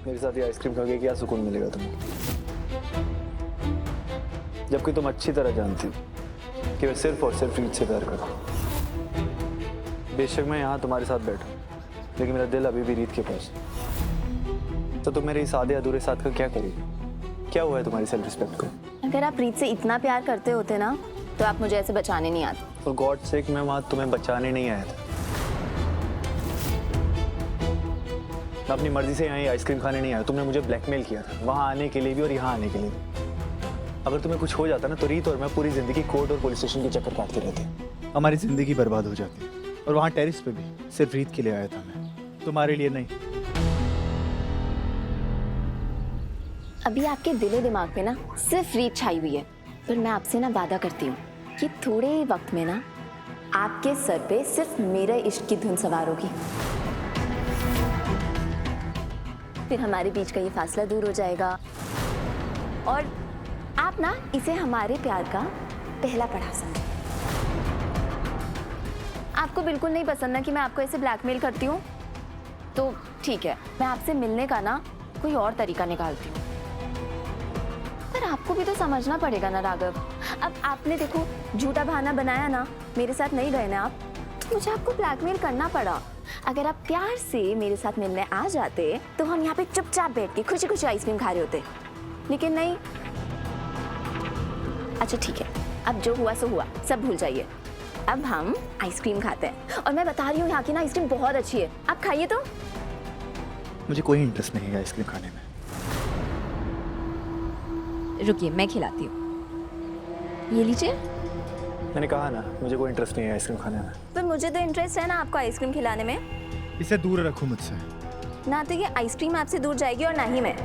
मेरे साथ ये आइसक्रीम खा के क्या सुकून मिलेगा तुम्हें, जबकि तुम अच्छी तरह जानती हो कि मैं सिर्फ और सिर्फ रीत से प्यार करता हूँ। बेशक मैं यहाँ तुम्हारे साथ बैठा, लेकिन मेरा दिल अभी भी रीत के पास। तो तुम मेरे इस आधे अधूरे साथ का क्या करोगे? क्या हुआ है तुम्हारी सेल्फ रिस्पेक्ट को? अगर आप रीत से इतना प्यार करते होते ना, तो आप मुझे ऐसे बचाने नहीं आते। फॉर गॉड सेक, मैं वहाँ तुम्हें बचाने नहीं आया था। मैं अपनी मर्जी से यहाँ आइसक्रीम खाने नहीं आया। तुमने मुझे ब्लैकमेल किया था वहाँ आने के लिए भी और यहाँ आने के लिए भी। अगर तुम्हें कुछ हो जाता ना तो रीत और मैं पूरी जिंदगी कोर्ट और पुलिस स्टेशन के चक्कर काटते रहते। हमारी जिंदगी बर्बाद हो जाती। और वहाँ टेरिस पे भी सिर्फ रीत के लिए आया था मैं, तुम्हारे लिए नहीं। अभी आपके दिलो दिमाग में ना सिर्फ रीत छाई हुई है, पर मैं आपसे ना वादा करती हूँ कि थोड़े ही वक्त में ना आपके सर पे सिर्फ मेरे इश्क की धुन सवार होगी। फिर हमारे बीच का ये फासला दूर हो जाएगा और आप ना इसे हमारे प्यार का पहला पड़ाव समझें। आपको बिल्कुल नहीं पसंद ना कि मैं आपको ऐसे ब्लैकमेल करती हूँ, तो ठीक है, मैं आपसे मिलने का ना कोई और तरीका निकालती हूँ। पर आपको भी तो समझना पड़ेगा ना राघव। अब आपने देखो झूठा बहाना बनाया ना, मेरे साथ नहीं गए ना आप, तो मुझे आपको ब्लैकमेल करना पड़ा। अगर आप प्यार से मेरे साथ मिलने आ जाते तो हम यहाँ पे चुपचाप बैठ के खुशी खुशी आइसक्रीम खा रहे होते, लेकिन नहीं। अच्छा ठीक है, अब जो हुआ सो हुआ, सब भूल जाइए। अब हम आइसक्रीम खाते हैं और मैं बता रही हूँ यहाँ की ना आइसक्रीम बहुत अच्छी है, आप खाइए तो। मुझे कोई इंटरेस्ट नहीं है आइसक्रीम खाने में। रुकिए, मैं खिलाती हूँ, ये लीजिए। मैंने कहा ना मुझे कोई इंटरेस्ट नहीं है आइसक्रीम खाने में। पर मुझे तो इंटरेस्ट है ना आपको आइसक्रीम खिलाने में। इसे दूर रखो मुझसे। ना तो ये आइसक्रीम आपसे दूर जाएगी और ना ही मैं।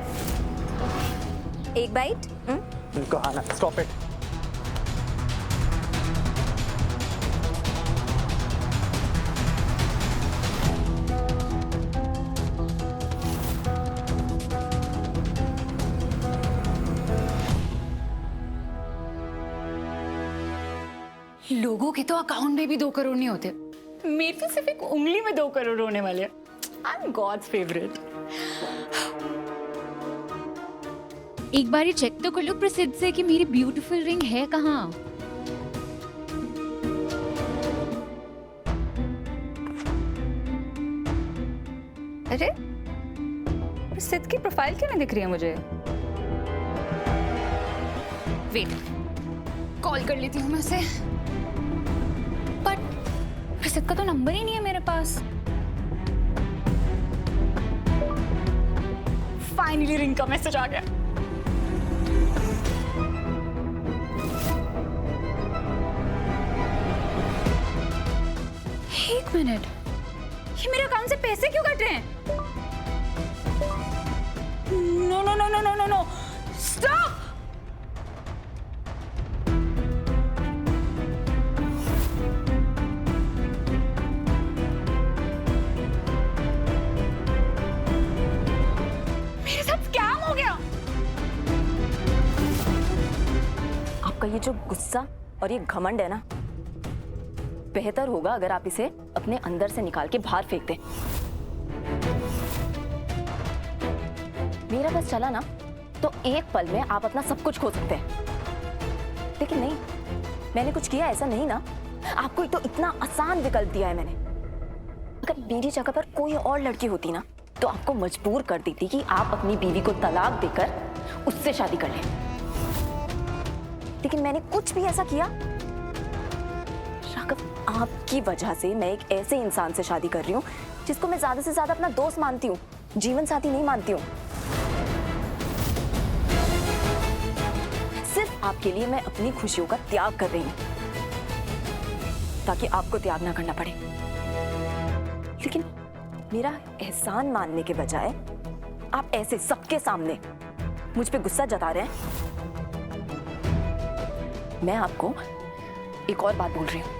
एक बाइट। कहा ना, स्टॉप इट। लोगों के तो अकाउंट में भी 2 करोड़ नहीं होते, मेरे तो सिर्फ एक उंगली में 2 करोड़ होने वाले हैं। I am God's favourite. एक बार ये चेक तो कर लो प्रसिद्ध से कि मेरी ब्यूटीफुल रिंग है कहाँ। अरे प्रसिद्ध की प्रोफाइल क्यों नहीं दिख रही है मुझे? वेट, कॉल कर लेती हूँ मैं उसे। बट प्रसिद्ध का तो नंबर ही नहीं है मेरे पास। फाइनली रिंग का मैसेज आ गया। एक मिनट, ये मेरे अकाउंट से पैसे क्यों कट रहे हैं? No no no no no no no, stop! मेरे साथ स्कैम हो गया। आपका ये जो गुस्सा और ये घमंड है ना, बेहतर होगा अगर आप इसे अपने अंदर से निकाल के बाहर फेंक दें। मेरा बस चला ना तो एक पल में आप अपना सब कुछ खो सकते हैं, लेकिन नहीं, मैंने कुछ किया ऐसा नहीं ना। आपको तो इतना आसान विकल्प दिया है मैंने। अगर मेरी जगह पर कोई और लड़की होती ना, तो आपको मजबूर कर देती कि आप अपनी बीवी को तलाक देकर उससे शादी कर लें, लेकिन मैंने कुछ भी ऐसा किया? राघव, आपकी वजह से मैं एक ऐसे इंसान से शादी कर रही हूँ जिसको मैं ज्यादा से ज्यादा अपना दोस्त मानती हूँ, जीवन साथी नहीं मानती हूँ। सिर्फ आपके लिए मैं अपनी खुशियों का त्याग कर रही हूँ ताकि आपको त्याग ना करना पड़े। लेकिन मेरा एहसान मानने के बजाय आप ऐसे सबके सामने मुझ पे गुस्सा जता रहे हैं। मैं आपको एक और बात बोल रही हूँ,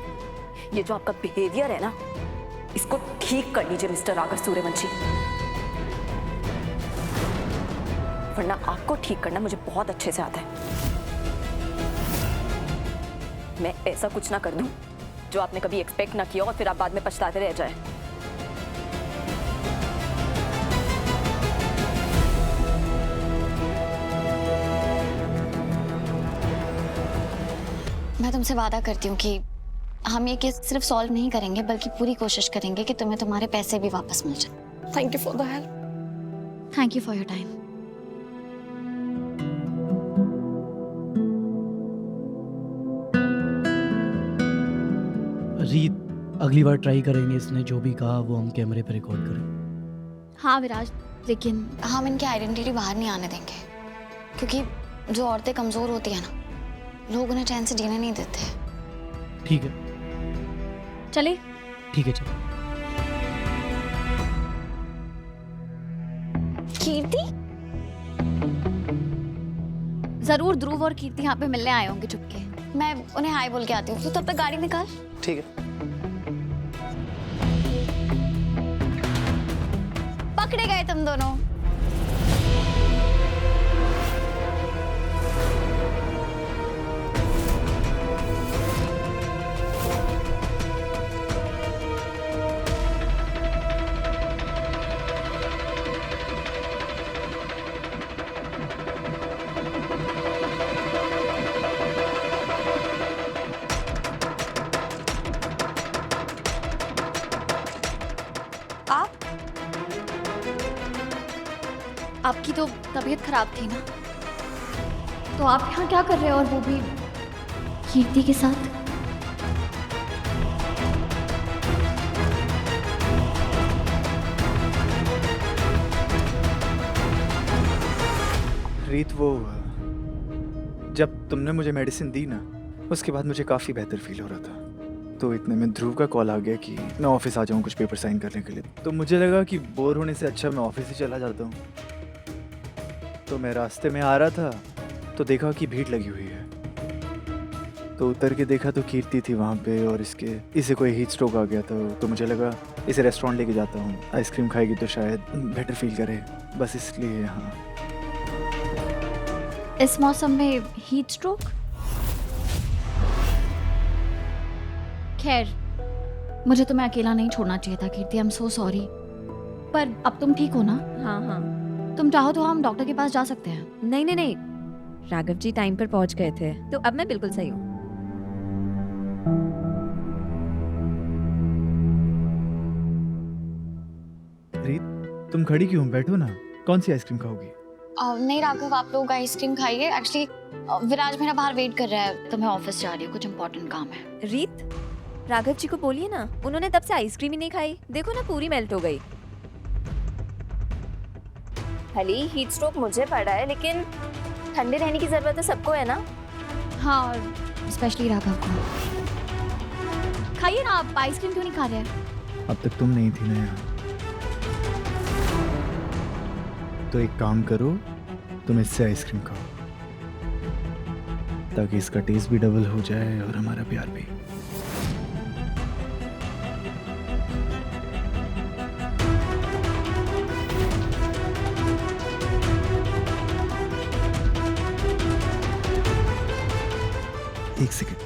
ये जो आपका बिहेवियर है ना, इसको ठीक कर लीजिए मिस्टर राघव सूर्यवंशी, वरना आपको ठीक करना मुझे बहुत अच्छे से आता है। मैं ऐसा कुछ ना कर दूं जो आपने कभी एक्सपेक्ट ना किया और फिर आप बाद में पछताते रह जाए। मैं तुमसे वादा करती हूँ कि हम ये केस सिर्फ सॉल्व नहीं करेंगे बल्कि पूरी कोशिश करेंगे कि तुम्हें तुम्हारे पैसे भी वापस मिल जाए। Thank you for the help. Thank you for your time. रीत, अगली बार ट्राई करेंगे, इसने जो भी कहा वो हम कैमरे पर रिकॉर्ड करें। हाँ विराज, लेकिन हम इनकी आइडेंटिटी बाहर नहीं आने देंगे, क्योंकि जो औरतें कमजोर होती है ना, लोग उन्हें चैन से जीने नहीं देते। ठीक है, चलिए। ठीक है, चलो। कीर्ति, जरूर ध्रुव और कीर्ति यहाँ पे मिलने आए होंगे चुपके। मैं उन्हें हाय बोल के आती हूँ, तो तब तक गाड़ी निकाल। ठीक है। पकड़े गए तुम दोनों। आपकी तो तबीयत खराब थी ना, तो आप यहाँ क्या कर रहे हो, और वो भी कीर्ति के साथ? रीत, वो जब तुमने मुझे मेडिसिन दी ना, उसके बाद मुझे काफ़ी बेहतर फील हो रहा था। तो इतने में ध्रुव का कॉल आ गया कि मैं ऑफिस आ जाऊँ कुछ पेपर साइन करने के लिए। तो मुझे लगा कि बोर होने से अच्छा मैं ऑफिस ही चला जाता हूँ। तो मैं रास्ते में आ रहा था तो देखा कि भीड़ लगी हुई है, तो उतर के देखा तो कीर्ति थी वहाँ पे, और इसे कोई हीट स्ट्रोक आ गया था। तो मुझे लगा इसे रेस्टोरेंट लेके जाता हूँ, आइसक्रीम खाएगी तो शायद बेटर फील करे, बस इसलिए। हाँ, इस मौसम में हीट स्ट्रोक? खैर, मुझे तुम्हें अकेला नहीं छोड़ना चाहिए था कीर्ति, आई एम सो सॉरी। पर अब तुम ठीक हो ना? हाँ हाँ। तुम चाहो तो हम डॉक्टर के पास जा सकते हैं। नहीं नहीं नहीं, राघव जी टाइम पर पहुंच गए थे, तो अब मैं बिल्कुल सही हूँ। रीत, तुम खड़ी क्यों? बैठो ना, कौन सी आइसक्रीम खाओगी? नहीं राघव, आप लोग आइसक्रीम खाइए। एक्चुअली विराज मेरा बाहर वेट कर रहा है, तो मैं ऑफिस जा रही हूँ, कुछ इम्पोर्टेंट काम है। रीत, राघव जी को बोलिए ना, उन्होंने तब से आइसक्रीम ही नहीं खाई, देखो ना पूरी मेल्ट हो गई। भले ही हीट स्ट्रोक मुझे पड़ा है, लेकिन ठंडे रहने की जरूरत तो सबको है ना। हाँ, और स्पेशली राघव को। खाइए ना, आप आइसक्रीम क्यों नहीं खा रहे हैं? अब तक तुम नहीं थी ना यहाँ, तो एक काम करो, तुम इससे आइसक्रीम खाओ, ताकि इसका टेस्ट भी डबल हो जाए और हमारा प्यार भी। एक सेकंड।